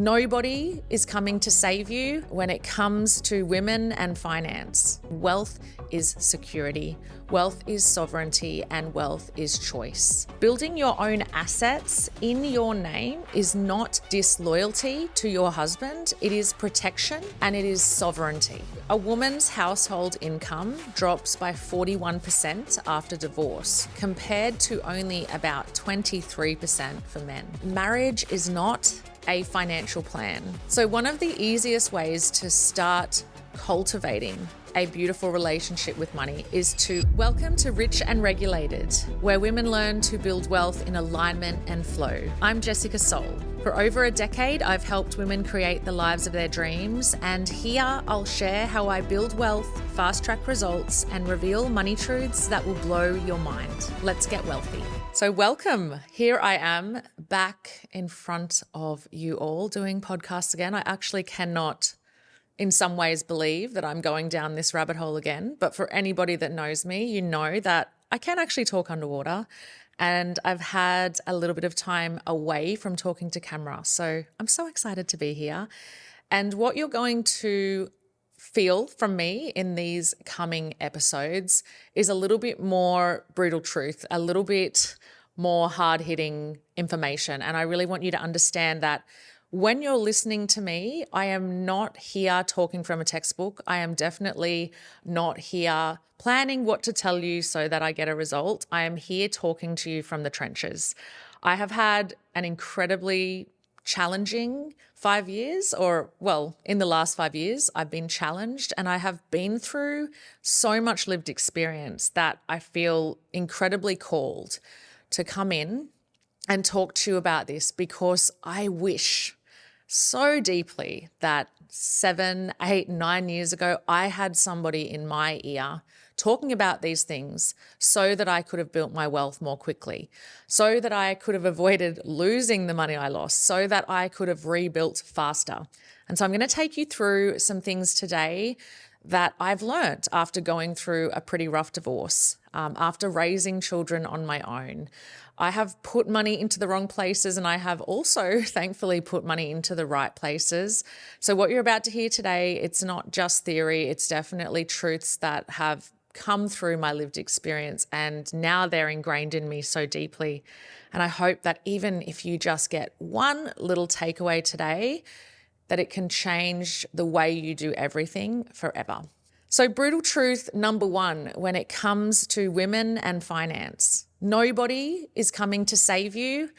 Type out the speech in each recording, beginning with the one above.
Nobody is coming to save you when it comes to women and finance. Wealth is security, wealth is sovereignty, and wealth is choice. Building your own assets in your name is not disloyalty to your husband, it is protection and it is sovereignty. A woman's household income drops by 41% after divorce, compared to only about 23% for men. Marriage is not a financial plan. So one of the easiest ways to start cultivating a beautiful relationship with money is to welcome to Rich and Regulated, where women learn to build wealth in alignment and flow. I'm Jessica Soul. For over a decade, I've helped women create the lives of their dreams, and here I'll share how I build wealth, fast-track results, and reveal money truths that will blow your mind. Let's get wealthy. So welcome. Here I am back in front of you all doing podcasts again. I actually cannot in some ways believe that I'm going down this rabbit hole again. But for anybody that knows me, you know that I can actually talk underwater, and I've had a little bit of time away from talking to camera. So I'm so excited to be here. And what you're going to feel from me in these coming episodes is a little bit more brutal truth, a little bit more hard-hitting information. And I really want you to understand that when you're listening to me, I am not here talking from a textbook. I am definitely not here planning what to tell you so that I get a result. I am here talking to you from the trenches. I have had an incredibly challenging 5 years, in the last 5 years, I've been challenged, and I have been through so much lived experience that I feel incredibly called to come in and talk to you about this, because I wish so deeply that 7, 8, 9 years ago, I had somebody in my ear talking about these things so that I could have built my wealth more quickly, so that I could have avoided losing the money I lost, so that I could have rebuilt faster. And so I'm going to take you through some things today that I've learned after going through a pretty rough divorce, after raising children on my own. I have put money into the wrong places, and I have also thankfully put money into the right places. So what you're about to hear today, it's not just theory, it's definitely truths that have come through my lived experience, and now they're ingrained in me so deeply. And I hope that even if you just get one little takeaway today, that it can change the way you do everything forever. So brutal truth number one, when it comes to women and finance, nobody is coming to save you.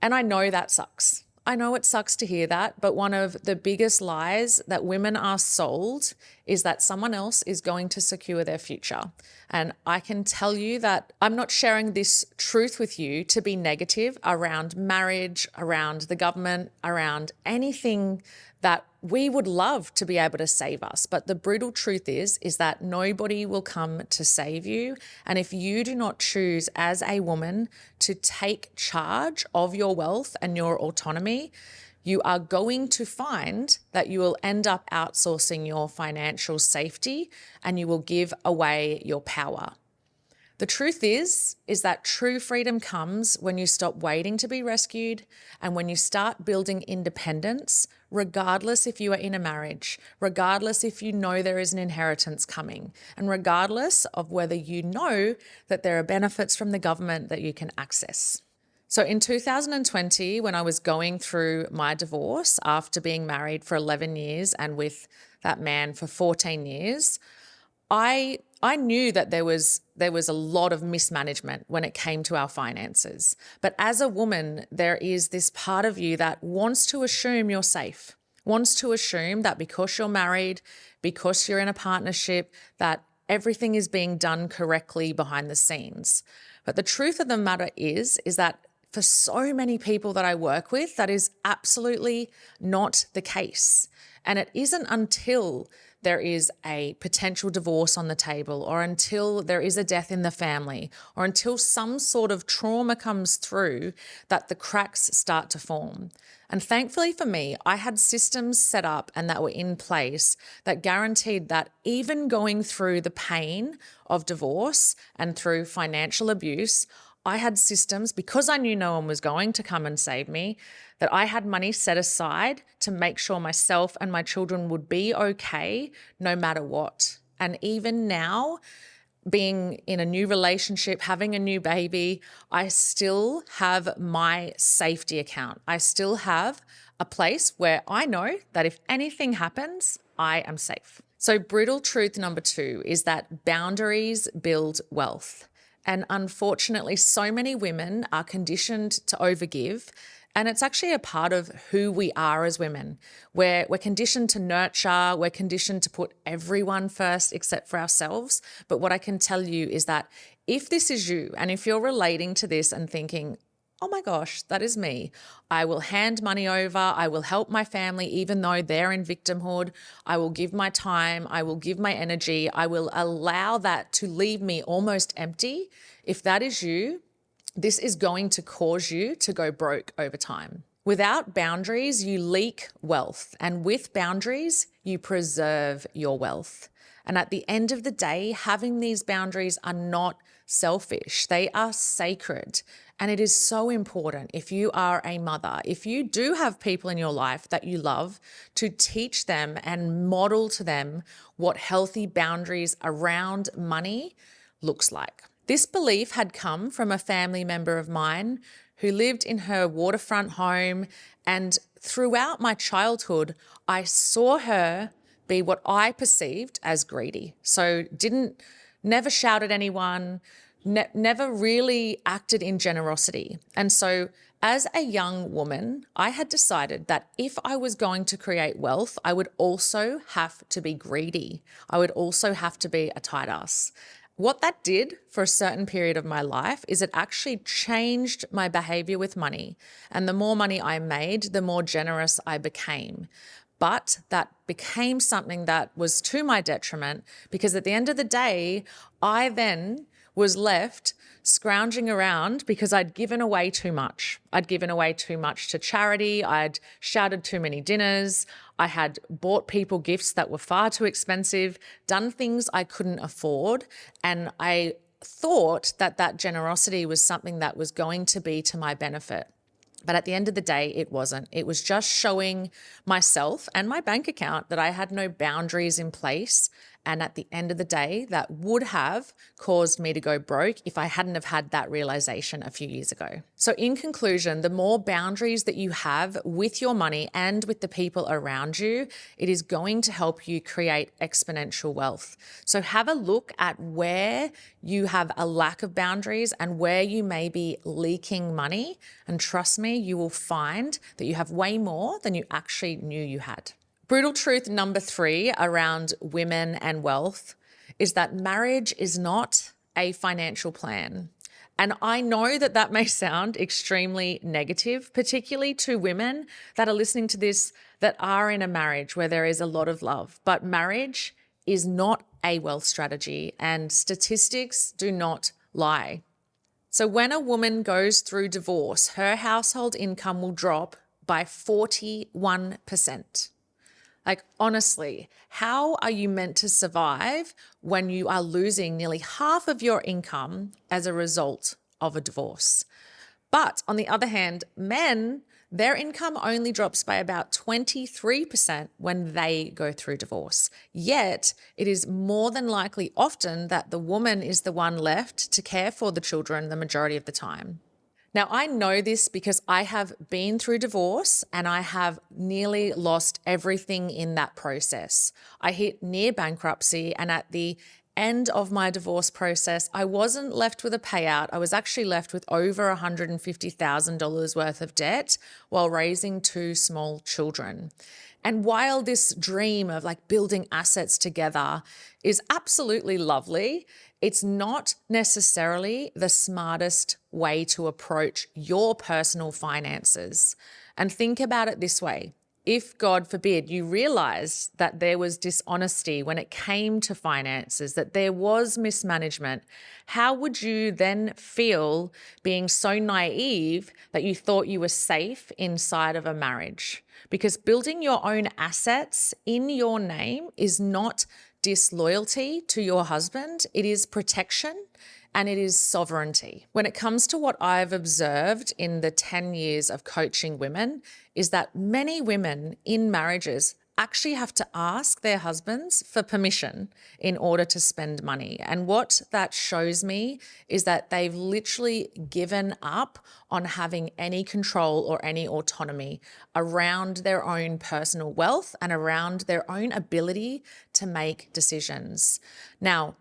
And I know that sucks. I know it sucks to hear that, but one of the biggest lies that women are sold is that someone else is going to secure their future. And I can tell you that I'm not sharing this truth with you to be negative around marriage, around the government, around anything that we would love to be able to save us. But the brutal truth is that nobody will come to save you. And if you do not choose as a woman to take charge of your wealth and your autonomy, you are going to find that you will end up outsourcing your financial safety, and you will give away your power. The truth is that true freedom comes when you stop waiting to be rescued, and when you start building independence, regardless if you are in a marriage, regardless if you know there is an inheritance coming, and regardless of whether you know that there are benefits from the government that you can access. So in 2020, when I was going through my divorce after being married for 11 years and with that man for 14 years, I knew that there was a lot of mismanagement when it came to our finances. But as a woman, there is this part of you that wants to assume you're safe, wants to assume that because you're married, because you're in a partnership, that everything is being done correctly behind the scenes. But the truth of the matter is that for so many people that I work with, that is absolutely not the case. And it isn't until there is a potential divorce on the table, or until there is a death in the family, or until some sort of trauma comes through, that the cracks start to form. And thankfully for me, I had systems set up and that were in place that guaranteed that even going through the pain of divorce and through financial abuse, I had systems, because I knew no one was going to come and save me, that I had money set aside to make sure myself and my children would be okay no matter what. And even now, being in a new relationship, having a new baby, I still have my safety account. I still have a place where I know that if anything happens, I am safe. So brutal truth number 2 is that boundaries build wealth. And unfortunately, so many women are conditioned to overgive. And it's actually a part of who we are as women. We're conditioned to nurture, we're conditioned to put everyone first except for ourselves. But what I can tell you is that if this is you, and if you're relating to this and thinking, oh my gosh, that is me. I will hand money over. I will help my family, even though they're in victimhood. I will give my time. I will give my energy. I will allow that to leave me almost empty. If that is you, this is going to cause you to go broke over time. Without boundaries, you leak wealth. And with boundaries, you preserve your wealth. And at the end of the day, having these boundaries are not selfish. They are sacred. And it is so important, if you are a mother, if you do have people in your life that you love, to teach them and model to them what healthy boundaries around money looks like. This belief had come from a family member of mine who lived in her waterfront home. And throughout my childhood, I saw her be what I perceived as greedy. So never shouted at anyone, never really acted in generosity. And so as a young woman, I had decided that if I was going to create wealth, I would also have to be greedy. I would also have to be a tight ass. What that did for a certain period of my life is it actually changed my behavior with money. And the more money I made, the more generous I became. But that became something that was to my detriment, because at the end of the day, I then was left scrounging around because I'd given away too much. I'd given away too much to charity. I'd shouted too many dinners. I had bought people gifts that were far too expensive, done things I couldn't afford. And I thought that that generosity was something that was going to be to my benefit. But at the end of the day, it wasn't. It was just showing myself and my bank account that I had no boundaries in place. And at the end of the day, that would have caused me to go broke if I hadn't have had that realization a few years ago. So in conclusion, the more boundaries that you have with your money and with the people around you, it is going to help you create exponential wealth. So have a look at where you have a lack of boundaries and where you may be leaking money. And trust me, you will find that you have way more than you actually knew you had. Brutal truth number 3 around women and wealth is that marriage is not a financial plan. And I know that that may sound extremely negative, particularly to women that are listening to this that are in a marriage where there is a lot of love. But marriage is not a wealth strategy, and statistics do not lie. So when a woman goes through divorce, her household income will drop by 41%. Like, honestly, how are you meant to survive when you are losing nearly half of your income as a result of a divorce? But on the other hand, men, their income only drops by about 23% when they go through divorce. Yet it is more than likely often that the woman is the one left to care for the children the majority of the time. Now, I know this because I have been through divorce and I have nearly lost everything in that process. I hit near bankruptcy, and at the end of my divorce process, I wasn't left with a payout. I was actually left with over $150,000 worth of debt while raising 2 small children. And while this dream of like building assets together is absolutely lovely, it's not necessarily the smartest way to approach your personal finances. And think about it this way. If, God forbid, you realized that there was dishonesty when it came to finances, that there was mismanagement, how would you then feel being so naive that you thought you were safe inside of a marriage? Because building your own assets in your name is not disloyalty to your husband, it is protection, and it is sovereignty. When it comes to what I've observed in the 10 years of coaching women, is that many women in marriages actually have to ask their husbands for permission in order to spend money. And what that shows me is that they've literally given up on having any control or any autonomy around their own personal wealth and around their own ability to make decisions. Now,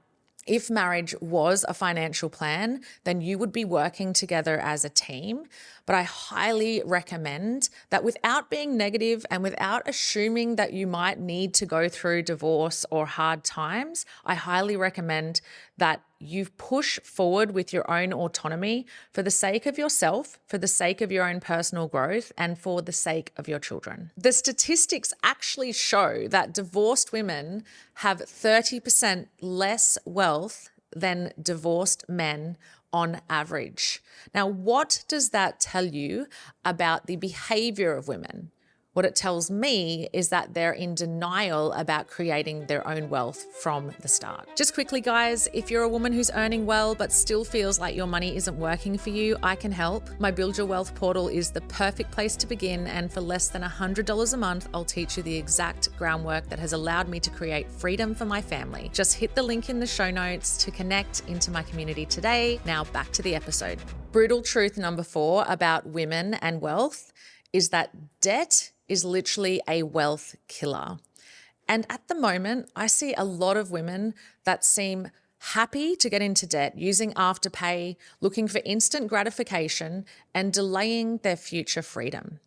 if marriage was a financial plan, then you would be working together as a team. But I highly recommend that without being negative and without assuming that you might need to go through divorce or hard times, I highly recommend that you push forward with your own autonomy for the sake of yourself, for the sake of your own personal growth, and for the sake of your children. The statistics actually show that divorced women have 30% less wealth than divorced men on average. Now, what does that tell you about the behavior of women? What it tells me is that they're in denial about creating their own wealth from the start. Just quickly, guys, if you're a woman who's earning well but still feels like your money isn't working for you, I can help. My Build Your Wealth portal is the perfect place to begin, and for less than $100 a month, I'll teach you the exact groundwork that has allowed me to create freedom for my family. Just hit the link in the show notes to connect into my community today. Now back to the episode. Brutal truth number 4 about women and wealth is that debt is literally a wealth killer. And at the moment, I see a lot of women that seem happy to get into debt, using Afterpay, looking for instant gratification and delaying their future freedom.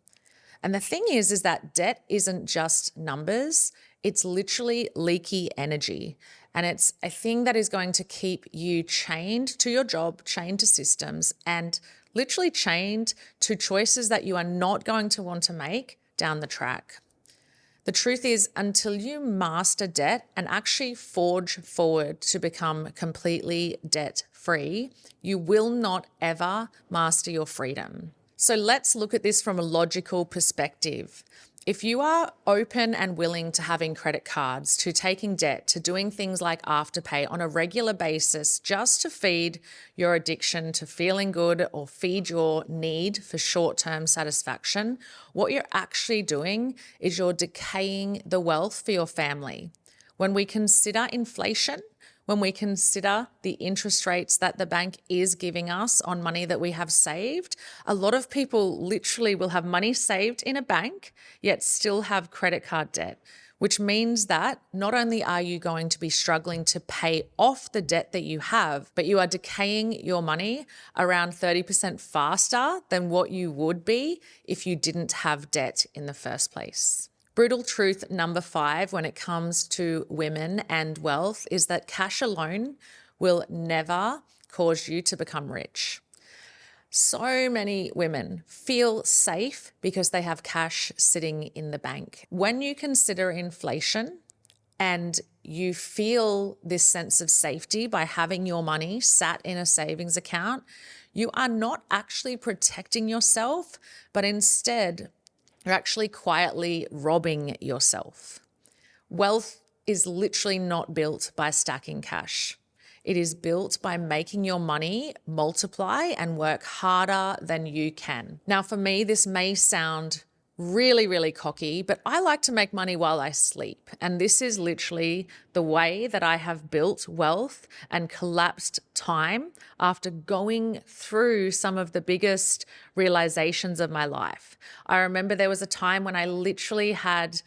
And the thing is that debt isn't just numbers, it's literally leaky energy. And it's a thing that is going to keep you chained to your job, chained to systems, and literally chained to choices that you are not going to want to make down the track. The truth is, until you master debt and actually forge forward to become completely debt-free, you will not ever master your freedom. So let's look at this from a logical perspective. If you are open and willing to having credit cards, to taking debt, to doing things like Afterpay on a regular basis just to feed your addiction to feeling good or feed your need for short-term satisfaction, what you're actually doing is you're decaying the wealth for your family. When we consider inflation, when we consider the interest rates that the bank is giving us on money that we have saved, a lot of people literally will have money saved in a bank, yet still have credit card debt, which means that not only are you going to be struggling to pay off the debt that you have, but you are decaying your money around 30% faster than what you would be if you didn't have debt in the first place. Brutal truth number 5 when it comes to women and wealth is that cash alone will never cause you to become rich. So many women feel safe because they have cash sitting in the bank. When you consider inflation and you feel this sense of safety by having your money sat in a savings account, you are not actually protecting yourself, but instead you're actually quietly robbing yourself. Wealth is literally not built by stacking cash. It is built by making your money multiply and work harder than you can. Now, for me, this may sound really, really cocky, but I like to make money while I sleep. And this is literally the way that I have built wealth and collapsed time after going through some of the biggest realizations of my life. I remember there was a time when I literally had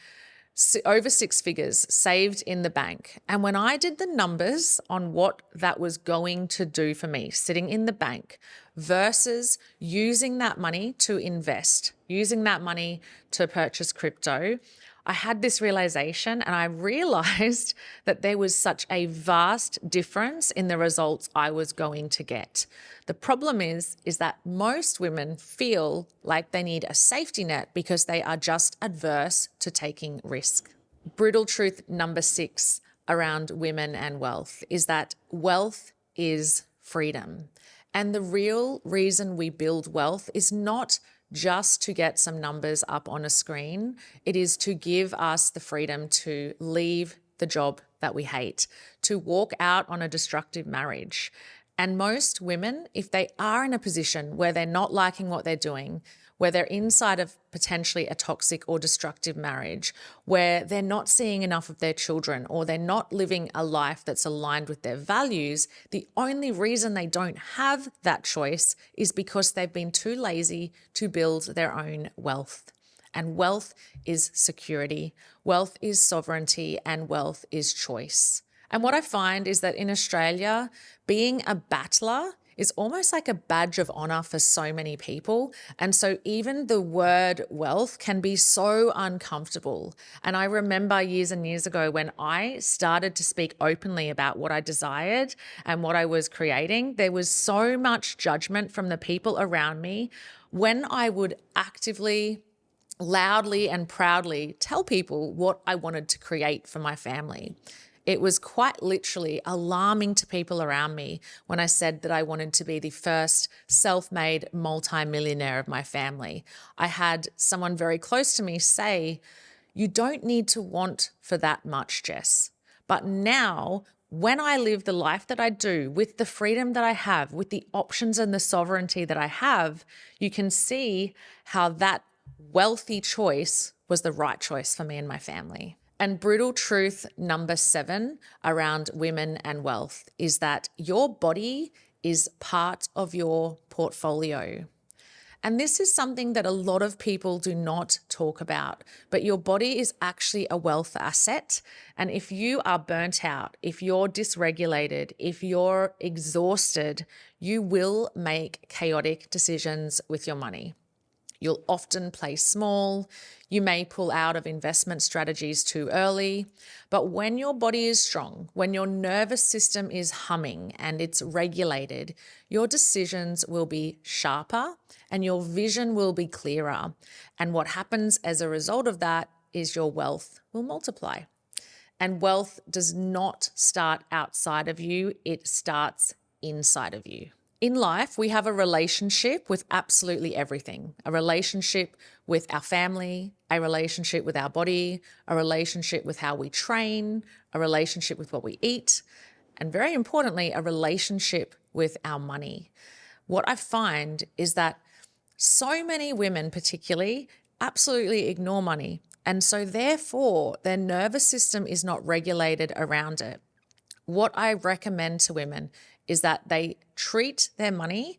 over 6 figures saved in the bank. And when I did the numbers on what that was going to do for me, sitting in the bank versus using that money to invest, using that money to purchase crypto, I had this realization and I realized that there was such a vast difference in the results I was going to get. The problem is that most women feel like they need a safety net because they are just adverse to taking risk. Brutal truth number 6 around women and wealth is that wealth is freedom. And the real reason we build wealth is not just to get some numbers up on a screen. It is to give us the freedom to leave the job that we hate, to walk out on a destructive marriage. And most women, if they are in a position where they're not liking what they're doing, where they're inside of potentially a toxic or destructive marriage, where they're not seeing enough of their children or they're not living a life that's aligned with their values, the only reason they don't have that choice is because they've been too lazy to build their own wealth. And wealth is security, wealth is sovereignty, and wealth is choice. And what I find is that in Australia, being a battler is almost like a badge of honor for so many people. And so even the word wealth can be so uncomfortable. And I remember years and years ago when I started to speak openly about what I desired and what I was creating, there was so much judgment from the people around me when I would actively, loudly and proudly tell people what I wanted to create for my family. It was quite literally alarming to people around me when I said that I wanted to be the first self-made multi-millionaire of my family. I had someone very close to me say, "You don't need to want for that much, Jess." But now, when I live the life that I do, with the freedom that I have, with the options and the sovereignty that I have, you can see how that wealthy choice was the right choice for me and my family. And brutal truth number 7 around women and wealth is that your body is part of your portfolio. And this is something that a lot of people do not talk about, but your body is actually a wealth asset. And if you are burnt out, if you're dysregulated, if you're exhausted, you will make chaotic decisions with your money. You'll often play small. You may pull out of investment strategies too early. But when your body is strong, when your nervous system is humming and it's regulated, your decisions will be sharper and your vision will be clearer. And what happens as a result of that is your wealth will multiply. And wealth does not start outside of you, it starts inside of you. In life, we have a relationship with absolutely everything. A relationship with our family, a relationship with our body, a relationship with how we train, a relationship with what we eat, and very importantly, a relationship with our money. What I find is that so many women particularly absolutely ignore money. And so therefore, their nervous system is not regulated around it. What I recommend to women is that they treat their money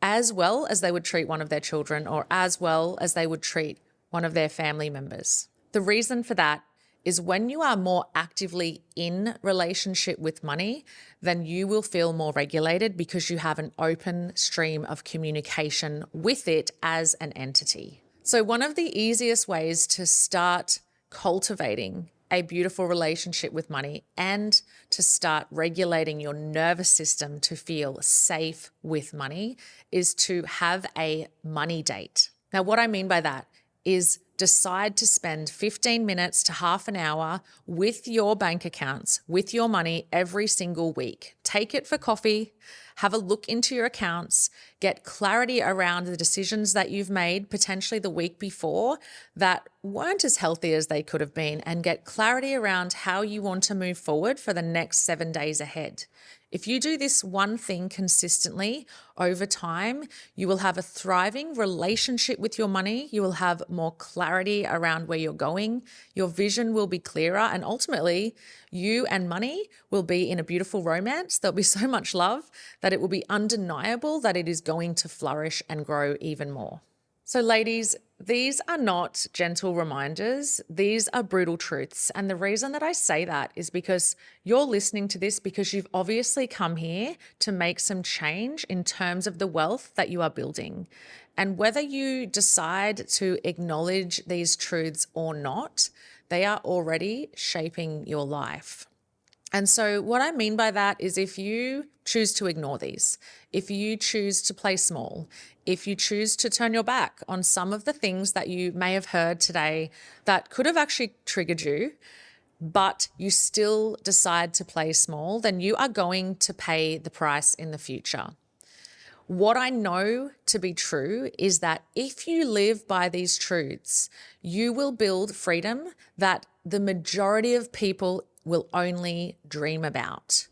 as well as they would treat one of their children or as well as they would treat one of their family members. The reason for that is when you are more actively in relationship with money, then you will feel more regulated because you have an open stream of communication with it as an entity. So one of the easiest ways to start cultivating a beautiful relationship with money and to start regulating your nervous system to feel safe with money is to have a money date. Now, what I mean by that is decide to spend 15 minutes to half an hour with your bank accounts, with your money every single week. Take it for coffee, have a look into your accounts, get clarity around the decisions that you've made potentially the week before that weren't as healthy as they could have been, and get clarity around how you want to move forward for the next 7 days ahead. If you do this one thing consistently over time, you will have a thriving relationship with your money. You will have more clarity around where you're going. Your vision will be clearer. And ultimately, you and money will be in a beautiful romance. There'll be so much love that it will be undeniable that it is going to flourish and grow even more. So ladies, these are not gentle reminders. These are brutal truths. And the reason that I say that is because you're listening to this because you've obviously come here to make some change in terms of the wealth that you are building. And whether you decide to acknowledge these truths or not, they are already shaping your life. And so what I mean by that is if you choose to ignore these, if you choose to play small, if you choose to turn your back on some of the things that you may have heard today that could have actually triggered you, but you still decide to play small, then you are going to pay the price in the future. What I know to be true is that if you live by these truths, you will build freedom that the majority of people will only dream about.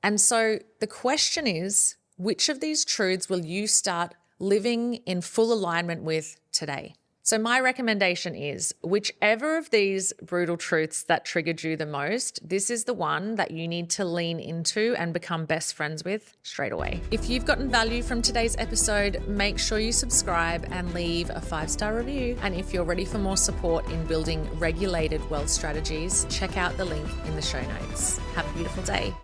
And so the question is, which of these truths will you start living in full alignment with today? So my recommendation is, whichever of these brutal truths that triggered you the most, this is the one that you need to lean into and become best friends with straight away. If you've gotten value from today's episode, make sure you subscribe and leave a 5-star review. And if you're ready for more support in building regulated wealth strategies, check out the link in the show notes. Have a beautiful day.